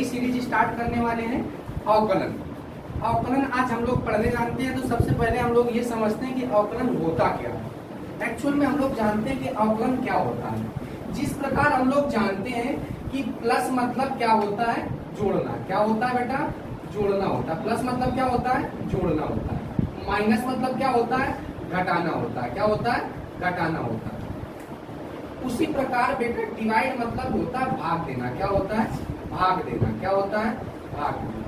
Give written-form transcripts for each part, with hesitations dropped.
Series start करने वाले हैं अवकलन। अवकलन आज हम लोग पढ़ने जानते हैं। तो सबसे पहले हम लोग ये समझते हैं कि अवकलन होता क्या है। एक्चुअल में हम लोग जानते हैं कि अवकलन क्या होता है। जिस प्रकार हम लोग जानते हैं कि प्लस मतलब क्या होता है, जोड़ना। क्या होता है बेटा? जोड़ना होता है। प्लस मतलब क्या होता है? जोड़ना होता है। माइनस मतलब क्या होता है? घटाना होता है। क्या होता है? घटाना होता है। उसी प्रकार बेटा डिवाइड मतलब होता है भाग देना। क्या होता है? भाग देना। क्या होता है? भाग देना।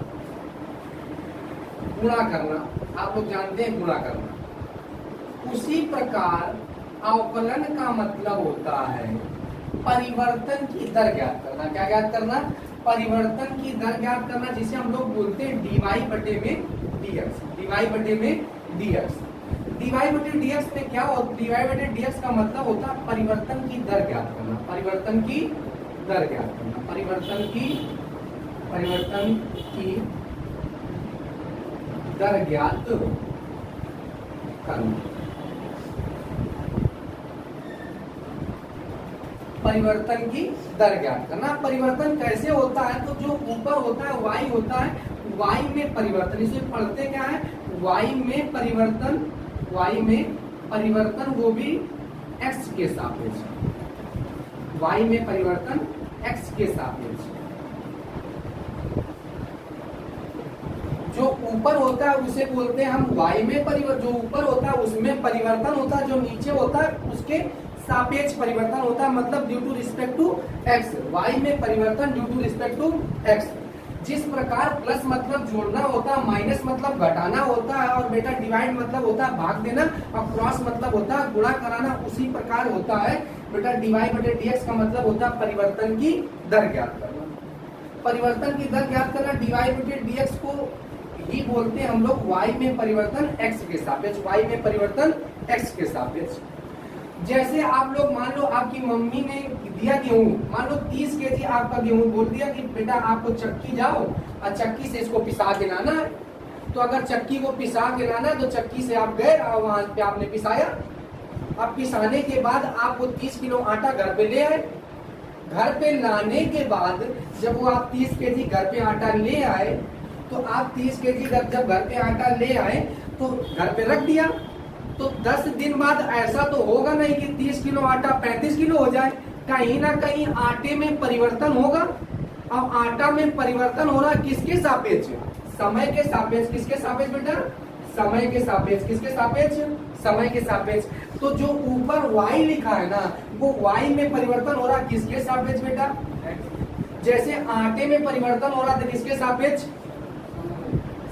गुणा करना, आप लोग जानते हैं गुणा करना। उसी प्रकार अवकलन का मतलब होता है परिवर्तन की दर ज्ञात करना। क्या ज्ञात करना? परिवर्तन की दर ज्ञात करना, जिसे हम लोग बोलते हैं डीवाई बटे में डीएक्स। डीवाई बटे में डीएक्स। डीवाई बटे डीएक्स में क्या होता है? डीवाई बटे डीएक्स का मतलब होता है परिवर्तन की दर ज्ञात करना। परिवर्तन की दर ज्ञात करना। परिवर्तन की दर ज्ञात करना। परिवर्तन की दर ज्ञात करना। परिवर्तन कैसे होता है? तो जो ऊपर होता है y होता है, y में परिवर्तन। इसे पढ़ते क्या है? y में परिवर्तन। y में परिवर्तन वो भी x के सापेक्ष। y में परिवर्तन x के सापेक्ष। जो ऊपर होता है उसे बोलते हैं हम y में परिवर्तन। जो ऊपर होता है उसमें परिवर्तन होता है, जो नीचे होता है उसके सापेक्ष परिवर्तन होता है, मतलब due to respect to x। y में परिवर्तन due to respect to x। जिस प्रकार प्लस मतलब जोड़ना होता है, माइनस मतलब घटाना होता है, और बेटा डिवाइड मतलब होता है भाग देना, और क्रॉस मतलब होता है गुणा कराना, उसी प्रकार होता है बेटा डिवाइड बटे डीएक्स का मतलब होता है परिवर्तन की दर ज्ञात करना। परिवर्तन की दर ज्ञात करना डिवाइड बटे डीएक्स को ही बोलते हैं हम लोग y में परिवर्तन x के सापेक्ष। y में परिवर्तन x के सापेक्ष। जैसे आप लोग मान लो आपकी मम्मी ने दिया गेहूं, मान लो 30 केजी आपका गेहूं, बोल दिया कि बेटा आपको चक्की जाओ और चक्की से इसको पिसा के लाना है। तो अगर चक्की को पिसा के लाना है तो चक्की से आप गए और वहां पे आपने पिसाया। अब पिसाने के बाद आपको 30 किलो आटा घर पे ले आए। घर पे लाने के बाद जब वो आप 30 केजी घर पे आटा ले आए, तो आप 30 केजी जब घर पे आटा ले आए तो घर पे रख दिया। तो 10 दिन बाद ऐसा तो होगा नहीं कि 30 किलो आटा 35 किलो हो जाए। कहीं ना कहीं आटे में परिवर्तन होगा। अब आटा में परिवर्तन हो रहा है किसके सापेक्ष? समय के सापेक्ष। किसके सापेक्ष बेटा? समय के सापेक्ष। किसके सापेक्ष? समय के सापेक्ष। तो जो ऊपर y लिखा है ना, वो y में परिवर्तन हो रहा है किसके सापेक्ष बेटा? जैसे आटे में परिवर्तन हो रहा था किसके सापेक्ष?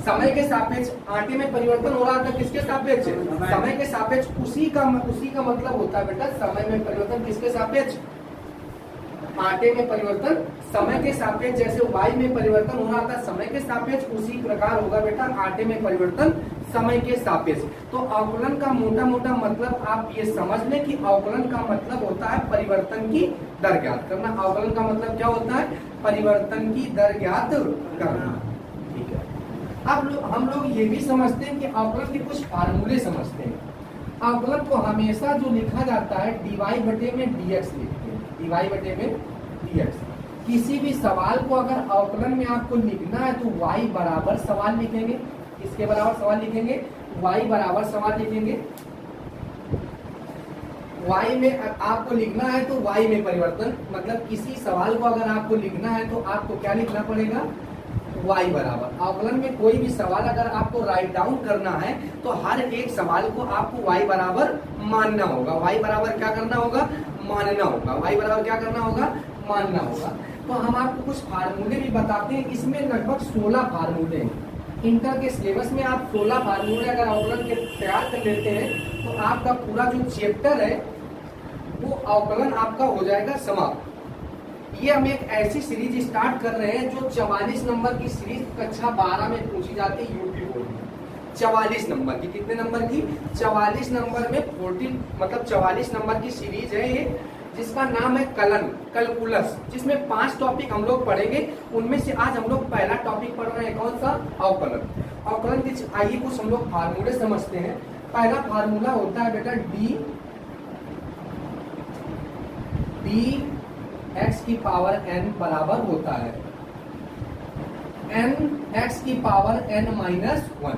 समय के सापेक्ष। आटे में परिवर्तन हो रहा था किसके सापेक्ष? समय के सापेक्ष। उसी का मतलब होता है बेटा समय में परिवर्तन किसके सापेक्ष? आटे में परिवर्तन समय के सापेक्ष। जैसे y में परिवर्तन हो रहा था समय के सापेक्ष, उसी प्रकार होगा बेटा आटे में परिवर्तन समय के सापेक्ष। तो अवकलन का मोटा मोटा मतलब आप ये समझ लें कि अवकलन का मतलब होता है परिवर्तन की दर ज्ञात करना। अवकलन का मतलब क्या होता है? परिवर्तन की दर ज्ञात करना। ठीक है। अब हम लोग ये भी समझते हैं कि अवकलन के कुछ फार्मूले समझते हैं। अवकलन को हमेशा जो लिखा जाता है डीवाई बटे में डीएक्स लिखते हैं। डीवाई बटे में डीएक्स। किसी भी सवाल को अगर अवकलन में आपको लिखना है तो y बराबर सवाल लिखेंगे। किसके बराबर सवाल लिखेंगे? y बराबर सवाल लिखेंगे। y में आपको लिखना है तो y में परिवर्तन, मतलब किसी सवाल को अगर आपको लिखना है तो आपको क्या लिखना पड़ेगा? y बराबर। अवकलन में कोई भी सवाल अगर आपको राइट डाउन करना है तो हर एक सवाल को आपको y बराबर मानना होगा। y बराबर क्या करना होगा? मानना होगा। y बराबर क्या करना होगा? मानना होगा। तो हम आपको कुछ फार्मूले भी बताते हैं। इसमें लगभग 16 फार्मूले हैं। इंटर के सिलेबस में आप 16 फार्मूले अगर अवकलन के तैयार कर लेते हैं तो आपका पूरा जो चैप्टर है वो अवकलन आपका हो जाएगा समाप्त। ये हम एक ऐसी सीरीज स्टार्ट कर रहे हैं जो 44 नंबर की सीरीज कक्षा 12 में पूछी जाती है यूपी बोर्ड में। 44 नंबर की। कितने नंबर की? 44 नंबर में 40 मतलब 44 नंबर की सीरीज है ये, जिसका नाम है कैलकुलस, जिसमें 5 टॉपिक हम लोग पढ़ेंगे। उनमें से आज हम लोग पहला टॉपिक पढ़ रहे हैं, कौन सा? अवकलन। अवकलन के आइए कुछ हम लोग फार्मूले समझते हैं। पहला फार्मूला होता है बेटा डी एक्स की पावर n बराबर होता है एन एक्स की पावर एन माइनस वन।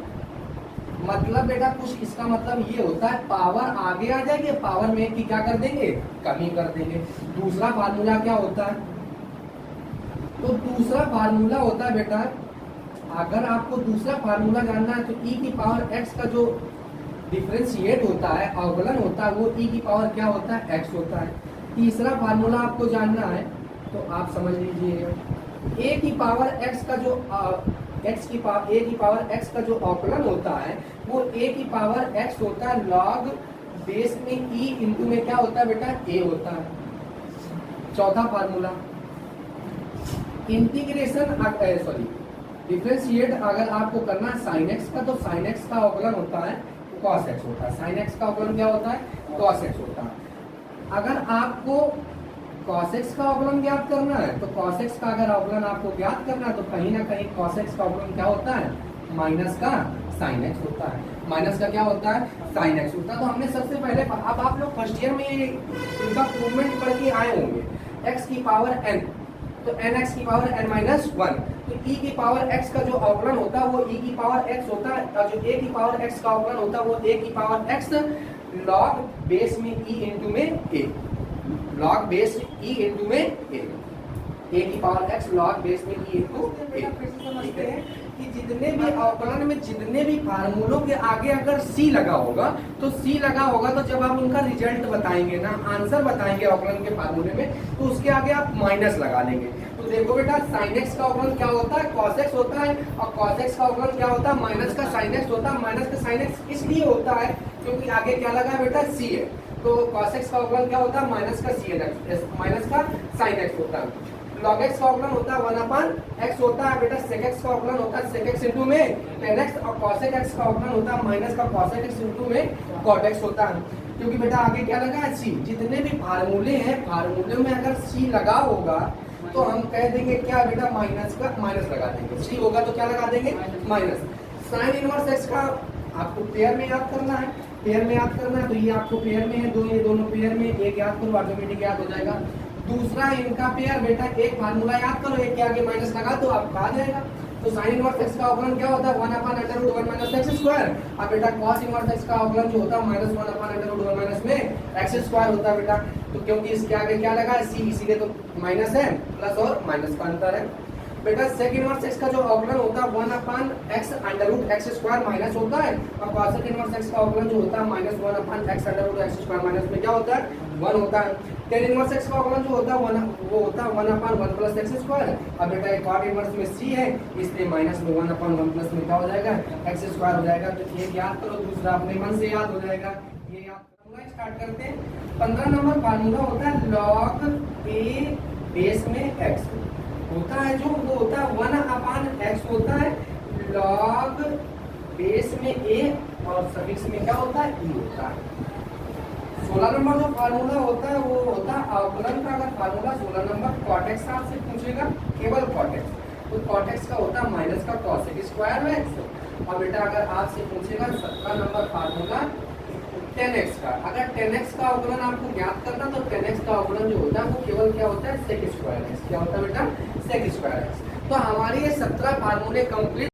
मतलब बेटा कुछ इसका मतलब ये होता है पावर आगे आ जाएगी, पावर में की क्या कर देंगे, कमी कर देंगे। दूसरा फार्मूला क्या होता है, तो दूसरा फार्मूला होता है बेटा, अगर आपको दूसरा फार्मूला जानना है तो e की पावर x का जो डिफरेंशिएट होता है, अवकलन होता है, वो e की पावर क्या होता है, x होता है। तीसरा फार्मूला आपको जानना है तो आप समझ लीजिए a की पावर x का जो a की पावर x का जो अवकलन होता है वो a की पावर x होता है लॉग बेस में e इंटू में क्या होता है बेटा, a होता है। चौथा फार्मूला इंटीग्रेशन सॉरी डिफरेंशिएट अगर आपको करना है साइन एक्स का, तो साइन एक्स का अवकलन होता है कॉस एक्स होता है। साइन एक्स का अवकलन क्या होता है, कॉस एक्स होता है। अगर आपको कॉस एक्स का अवकलन ज्ञात करना है तो कॉस एक्स का अगर अवकलन आपको ज्ञात करना है तो कहीं ना कहीं कॉस एक्स का अवकलन क्या होता है, माइनस का साइन एक्स होता है। माइनस का क्या होता है, साइन एक्स होता है। तो हमने सबसे पहले, अब आप लोग फर्स्ट ईयर में इनका प्रूवमेंट पढ़ के आए होंगे, एक्स की पावर एन, तो एन एक्स की पावर एन माइनस वन, तो e की पावर x का जो अवकलन होता है वो e की पावर x होता है, और जो a की पावर x का अवकलन होता है वो a की पावर x लॉग बेस में e इंटू में a, log base e into में a की पावर x लॉग बेस में e इंटू a। समझते हैं कि जितने भी अवकलन में जितने भी फार्मूलों के आगे अगर c लगा होगा तो c लगा होगा तो जब आप उनका रिजल्ट बताएंगे ना, आंसर बताएंगे अवकलन के फार्मूले में, तो उसके आगे आप माइनस लगा लेंगे। तो देखो बेटा साइन एक्स का अवकलन क्या होता है, कॉस एक्स होता है, और कॉस एक्स का अवकलन क्या होता है, माइनस का साइन एक्स होता है। माइनस का साइन एक्स इसलिए होता है क्योंकि आगे क्या लगा है बेटा, c है, तो कॉस एक्स का अवकलन क्या होता है, माइनस का सी एक्स, माइनस का साइन एक्स होता है। लॉग एक्स का अवकलन होता है 1/x होता है बेटा, सेक एक्स का अवकलन होता है सेक एक्स इंटू में टेन एक्स, और कॉसेक एक्स का अवकलन होता है माइनस का कॉसेक एक्स इंटू में कॉट एक्स होता है। क्योंकि बेटा आगे क्या लगा है, सी। जितने भी फार्मूले हैं, फार्मूले में अगर सी लगा होगा तो हम कह देंगे क्या बेटा, माइनस का माइनस लगा देंगे, सी होगा तो क्या लगा देंगे, माइनस। साइन इनवर्स एक्स का आपको पेयर में याद करना है, पेयर में याद करना है, तो ये आपको पेयर में है, ये दोनों पेयर में, एक याद करो ऑटोमेटिक याद हो जाएगा। दूसरा इनका पेयर बेटा, एक फार्मूला याद करो, एक के आगे माइनस लगा दो, आपको आ जाएगा। तो साइन इनवर्स एक्स का अवकलन क्या होता है, 1/√1 माइनस एक्स स्क्वायर। अब बेटा कॉस इनवर्स एक्स का अवकलन जो होता है -1/√1 माइनस में एक्स स्क्वायर होता है बेटा। तो क्योंकि इसके आगे क्या लगा है, सी, इसीलिए तो माइनस है, प्लस और माइनस का अंतर है बेटा। सेक इनवर्स एक्स का जो अवकलन होता है 1/x स्क्वायर माइनस होता है, और कॉसेक इनवर्स एक्स का अवकलन जो होता है -1/x स्क्वायर माइनस में क्या होता है, 1 होता है। टेन इनवर्स एक्स का अवकलन जो होता है वो होता है 1/1 प्लस एक्स स्क्वायर। अब बेटा कॉट इनवर्स में सी है, इसलिए माइनस में 1/1 प्लस में क्या हो जाएगा, एक्स स्क्वायर हो जाएगा। तो ये याद करो, दूसरा अपने मन से याद हो जाएगा। ये याद करूंगा, स्टार्ट करते हैं। 15 नंबर फार्मूला होता है लॉग ए बेस में एक्स होता है, जो वो होता है 1/x होता है लॉग बेस में a, और सफिक्स में क्या होता है, e होता है। 16 नंबर जो फार्मूला होता है वो होता है अवकलन का। अगर फार्मूला 16 नंबर कॉट एक्स आपसे पूछेगा, केवल कॉट एक्स, तो कॉट एक्स का होता है माइनस का कॉसेक स्क्वायर में एक्स। और बेटा अगर आपसे पूछेगा 17 नंबर फार्मूला 10x का, अगर 10x का अवकलन आपको ज्ञात करना तो 10x का अवकलन जो होता है वो केवल क्या होता है, सेक स्क्वायर एक्स। क्या होता है बेटा, सेक स्क्वायर एक्स। तो हमारे ये 17 फार्मूले कंप्लीट